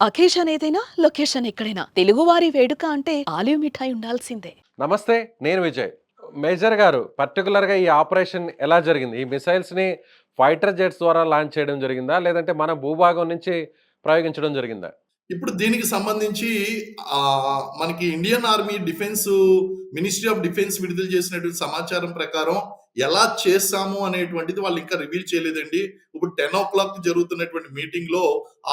Occasion ఏదైనా, location ఎక్కడైనా తెలుగువారి వేడుక అంటే ఆలివ్ మిఠాయి ఉండాల్సిందే. నమస్తే. నేను విజయ్. మేజర్ గారు పర్టిక్యులర్‌గా ఈ ఆపరేషన్ ఎలా జరిగింది? ఈ మిసైల్స్‌ని ఫైటర్ జెట్స్ ద్వారా లాంచ్ చేయడం జరిగిందా? లేదంటే మన భూభాగం నుంచి ప్రయోగించడం జరిగిందా? ఇప్పుడు దీనికి సంబంధించి మనకి Indian army ministry of defence విడుదల చేసినటువంటి సమాచారం ప్రకారం ఎలా చేశాము అనేటువంటిది వాళ్ళు ఇంకా రివీల్ చేయలేదండి. ఇప్పుడు 10:00 జరుగుతున్నటువంటి మీటింగ్‌లో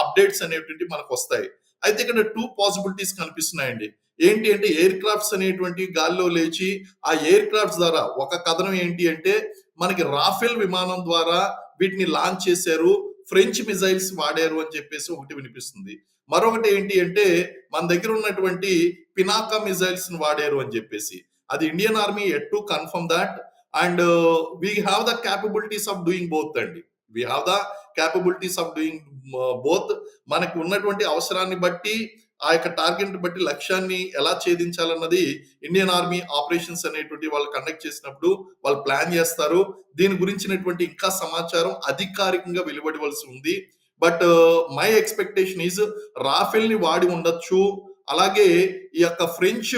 అప్డేట్స్ అనేటువంటివి మనకొస్తాయి. అయితే ఇక్కడ 2 పాసిబిలిటీస్ కనిపిస్తున్నాయండి. ఏంటి అంటే ఎయిర్ క్రాఫ్ట్స్ అనేటువంటివి గాల్లో లేచి ఆ ఎయిర్ క్రాఫ్ట్స్ ద్వారా ఒక కథనం ఏంటి అంటే మనకి రాఫెల్ విమానం ద్వారా వీటిని లాంచ్ చేశారు. ఫ్రెంచ్ మిసైల్స్ వాడారు అని చెప్పేసి ఒకటి వినిపిస్తుంది. మరొకటి ఏంటి అంటే మన దగ్గర ఉన్నటువంటి పినాకా మిసైల్స్ వాడారు అని చెప్పేసి. అది Indian army yet to confirm that and we have the capabilities of doing both అండి. We have the capabilities of doing both. మనకు ఉన్నటువంటి అవసరాన్ని బట్టి ఆ యొక్క టార్గెట్ బట్టి లక్ష్యాన్ని ఎలా ఛేదించాలన్నది ఇండియన్ ఆర్మీ ఆపరేషన్స్ అనేటువంటి వాళ్ళు కండక్ట్ చేసినప్పుడు వాళ్ళు ప్లాన్ చేస్తారు. దీని గురించినటువంటి ఇంకా సమాచారం అధికారికంగా వెలువడవలసి ఉంది. బట్ మై ఎక్స్‌పెక్టేషన్ ఈస్ రాఫెల్‌ని వాడి ఉండొచ్చు. అలాగే ఈ యొక్క ఫ్రెంచ్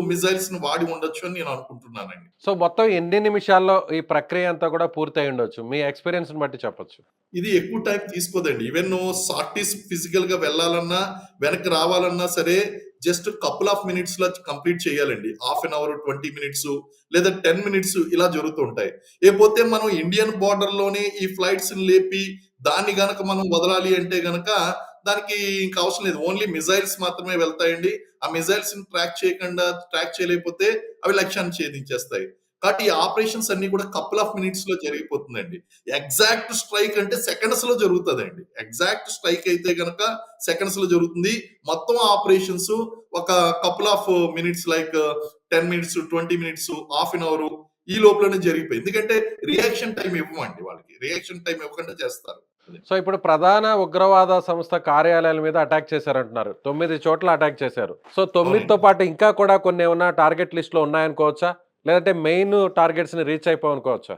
మిసైల్స్‌ని వాడి ఉండొచ్చు అని నేను అనుకుంటున్నానండి. సో, మొత్తం ఎన్ని నిమిషాల్లో ఈ ప్రక్రియ అంతా కూడా పూర్తయ్యుండొచ్చు? మీ ఎక్స్‌పీరియన్స్‌ని బట్టి చెప్పొచ్చు. ఇది ఎక్కువ టైం తీసుకోదండి. ఈవెన్ సార్టీస్ ఫిజికల్‌గా వెళ్ళాలన్నా, వెనక్కి రావాలన్నా సరే జస్ట్ కపుల్ ఆఫ్ మినిట్స్‌లో కంప్లీట్ చేయాలండి. హాఫ్ అన్ అవర్, 20 మినిట్స్ లేదా 10 మినిట్స్ ఇలా జరుగుతూ ఉంటాయి. లేకపోతే మనం ఇండియన్ బోర్డర్‌లోనే ఈ ఫ్లైట్స్‌ని లేపి దాన్ని గనక మనం వదలాలి అంటే గనక దానికి ఇంక అవసరం లేదు. ఓన్లీ మిసైల్స్ మాత్రమే వెళ్తాయండి. ఆ మిసైల్స్‌ని ట్రాక్ చేయలేకపోతే అవి లక్ష్యాన్ని ఛేదించేస్తాయి. కాబట్టి ఈ ఆపరేషన్స్ అన్నీ కూడా కపుల్ ఆఫ్ మినిట్స్‌లో జరిగిపోతుందండి. ఎగ్జాక్ట్ స్ట్రైక్ అంటే సెకండ్స్‌లో జరుగుతదండి. ఎగ్జాక్ట్ స్ట్రైక్ అయితే గనక సెకండ్స్‌లో జరుగుతుంది. మొత్తం ఆపరేషన్స్ ఒక couple of minutes like 10 minutes, 20 minutes, half an hour ఈ లోపలనే జరిగిపోయి. ఎందుకంటే రియాక్షన్ టైమ్ ఇవ్వమండి వాళ్ళకి. రియాక్షన్ టైమ్ ఇవ్వకుండా చేస్తారు. అది. సో, ఇప్పుడు ప్రధాన ఉగ్రవాద సంస్థ కార్యాలయాల మీద అటాక్ చేశారంటున్నారు. 9 చోట్ల అటాక్ చేశారు. సో, 9తో అవునండి. పాటు ఇంకా కూడా కొన్నేమన్నా టార్గెట్ లిస్ట్‌లో ఉన్నాయనుకోవచ్చా? లేదంటే మెయిన్ టార్గెట్స్‌ని రీచ్ అయిపోయామనుకోవచ్చా?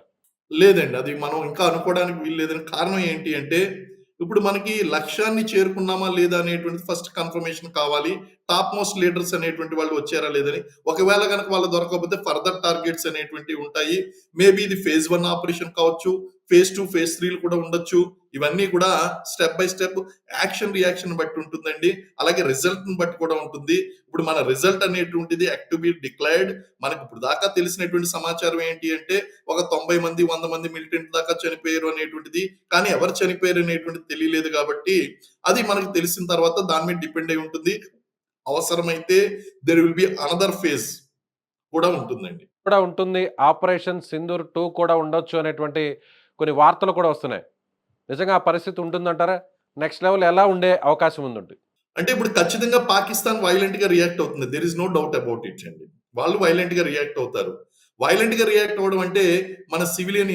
లేదండి. అది మనం ఇంకా అనుకోవడానికి వీల్లేదని కారణం ఏంటి అంటే, ఇప్పుడు మనకి లక్ష్యాన్ని చేరుకున్నామా లేదా అనేటువంటిది ఫస్ట్ కన్ఫర్మేషన్ కావాలి. టాప్ మోస్ట్ లీడర్స్ అనేటువంటి వాళ్ళు వచ్చారా లేదని. ఒకవేళ గనక వాళ్ళు దొరకకపోతే ఫర్దర్ టార్గెట్స్ అనేటువంటివి ఉంటాయి. మేబీ ఇది ఫేజ్ 1 ఆపరేషన్ కావచ్చు. ఫేజ్ 2, ఫేజ్ 3లు కూడా ఉండొచ్చు. ఇవన్నీ కూడా స్టెప్ బై స్టెప్ రియాక్షన్ బట్టి ఉంటుందండి. అలాగే రిజల్ట్‌ని బట్టి కూడా ఉంటుంది. ఇప్పుడు మన రిజల్ట్ అనేటువంటిది యాక్ట్ టు బి డిక్లేర్డ్. మనకి ఇప్పుడు దాకా తెలిసినటువంటి సమాచారం ఏంటి అంటే ఒక 90 మంది, 100 మంది మిలిటెంట్ దాకా చనిపోయారు అనేటువంటిది. కానీ ఎవరు చనిపోయారు అనేటువంటిది తెలియలేదు కాబట్టి, అది మనకు తెలిసిన తర్వాత దాని మీద డిపెండ్ అయి ఉంటుంది. అవసరమైతే there will be another phase కూడా ఉంటుందండి. కూడా ఉంటుంది. 'ఆపరేషన్ సింధూర్ 2' కూడా ఉండొచ్చు అనేటువంటి కొన్ని వార్తలు కూడా వస్తున్నాయి. నిజంగా ఆ పరిస్థితి ఉంటుందంటారా? నెక్స్ట్ లెవెల్ ఎలా ఉండే అవకాశం ఉందండి? అంటే ఇప్పుడు ఖచ్చితంగా పాకిస్తాన్ వైలెంట్‌గా రియాక్ట్ అవుతుంది. There is no doubt about it అండి. వాళ్ళు వైలెంట్‌గా రియాక్ట్ అవుతారు. వైలెంట్‌గా రియాక్ట్ అవ్వడం అంటే మన సివిలియన్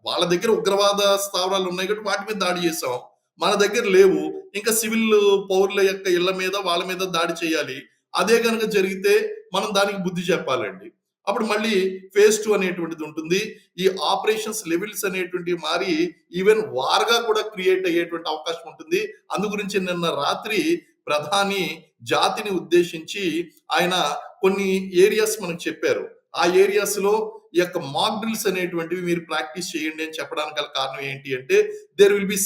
వాళ్ళ దగ్గర ఉగ్రవాద స్థావరాలు ఉన్నాయి కాబట్టి వాటి మీద దాడి చేసాం. మన దగ్గర లేవు. ఇంకా సివిల్ పౌరుల యొక్క ఇళ్ల మీద, వాళ్ళ మీద దాడి చేయాలి. అదే గనుక జరిగితే మనం దానికి బుద్ధి చెప్పాలండి. అప్పుడు మళ్ళీ ఫేజ్ 2 అనేటువంటిది ఉంటుంది. ఈ ఆపరేషన్స్ లెవెల్స్ అనేటువంటివి మారి ఈవెన్ వార్‌గా కూడా క్రియేట్ అయ్యేటువంటి అవకాశం ఉంటుంది. అందు గురించి నిన్న రాత్రి ప్రధాని జాతిని ఉద్దేశించి ఆయన కొన్ని ఏరియాస్ మనకు చెప్పారు. ఆ ఏరియాస్‌లో ఈ యొక్క మాక్ డ్రిల్స్ అనేటువంటివి మీరు ప్రాక్టీస్ చేయండి అని చెప్పడానికి గల కారణం ఏంటి అంటే there will be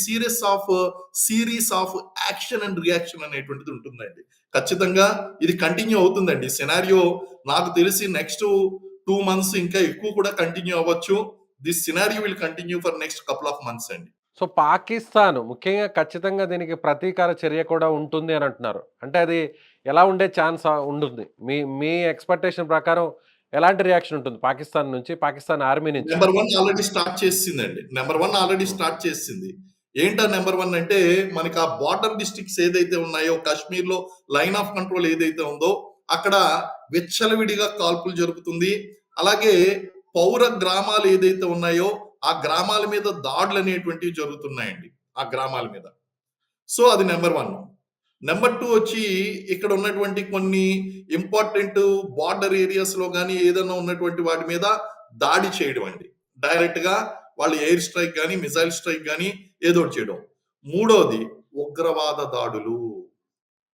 series of action and reaction అనేటువంటిది ఉంటుందండి. ఖచ్చితంగా ఇది కంటిన్యూ అవుతుందండి. సినారియో నాకు తెలిసి నెక్స్ట్ 2 మంత్స్ ఇంకా ఎక్కువ కూడా కంటిన్యూ అవ్వచ్చు. This scenario will continue for next couple of months అండి. సో, పాకిస్తాన్ ముఖ్యంగా ఖచ్చితంగా దీనికి ప్రతీకార చర్య కూడా ఉంటుంది అని అంటున్నారు. అంటే అది ఎలా ఉండే ఛాన్స్ ఉంటుంది? మీ మీ ఎక్స్‌పెక్టేషన్ ప్రకారం ఎలాంటి రియాక్షన్ ఉంటుంది పాకిస్తాన్ నుంచి, పాకిస్తాన్ ఆర్మీ నుంచి? నంబర్ 1 ఆల్రెడీ స్టార్ట్ చేసేసిందండి. Number 1 already hmm. స్టార్ట్ చేసేసింది. ఏంటా నంబర్ 1 అంటే మనకి ఆ బోర్డర్ డిస్ట్రిక్ట్స్ ఏదైతే ఉన్నాయో కాశ్మీర్‌లో లైన్ ఆఫ్ కంట్రోల్ ఏదైతే ఉందో అక్కడ విచ్చలవిడిగా కాల్పులు జరుపుతుంది. అలాగే పౌర గ్రామాలు ఏదైతే ఉన్నాయో ఆ గ్రామాల మీద దాడులనేటువంటివి జరుగుతున్నాయండి. ఆ గ్రామాల మీద. సో, అది నంబర్ 1. నంబర్ 2 వచ్చి ఇక్కడ ఉన్నటువంటి కొన్ని ఇంపార్టెంట్ బోర్డర్ ఏరియాస్‌లో గాని, ఏదన్నా ఉన్నటువంటి వాటి మీద దాడి చేయడం అండి. డైరెక్ట్‌గా వాళ్ళు ఎయిర్ స్ట్రైక్ గాని, మిసైల్ స్ట్రైక్ గాని ఏదోకటి చేయడం. మూడోది ఉగ్రవాద దాడులు.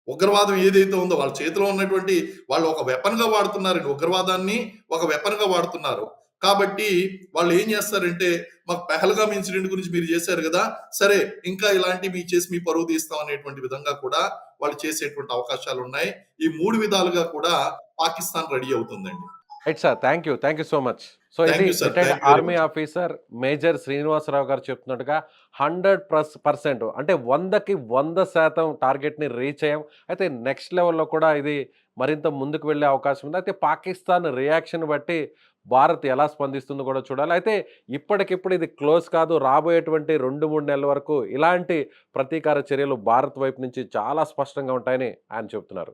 ఉగ్రవాదం ఏదైతే ఉందో వాళ్ళ చేతిలో ఉన్నటువంటి వాళ్ళు ఒక వెపన్ గా వాడుతున్నారండి. ఉగ్రవాదాన్ని ఒక వెపన్ గా వాడుతున్నారు. కాబట్టి వాళ్ళు ఏం చేస్తారంటే మాకు పెహల్గామ్ ఇన్సిడెంట్ గురించి మీరు చేశారు కదా, సరే ఇంకా ఇలాంటివి మీకు చేసి మీ పరువు తీస్తాం అనేటువంటి విధంగా కూడా వాళ్ళు చేసేటువంటి అవకాశాలు ఉన్నాయి. ఈ 3 విధాలుగా కూడా పాకిస్తాన్ రెడీ అవుతుందండి. Right sir. Thank you so much. So ఇది thank you sir. Retired thank you very army much. Officer major Srinivasarao గారు చెప్తున్నట్టుగా 100% అంటే 100కి 100% టార్గెట్‌ని రీచ్ అయ్యాం. అయితే నెక్స్ట్ లెవెల్‌లో కూడా ఇది మరింత ముందుకు వెళ్ళే అవకాశం ఉంది. అయితే పాకిస్తాన్ రియాక్షన్ బట్టి భారత్ ఎలా స్పందిస్తుందో కూడా చూడాలి. అయితే ఇప్పటికిప్పుడు ఇది క్లోజ్ కాదు. రాబోయేటువంటి 2, 3 నెలల వరకు ఇలాంటి ప్రతీకార చర్యలు భారత్ వైపు నుంచి చాలా స్పష్టంగా ఉంటాయని ఆయన చెప్తున్నారు.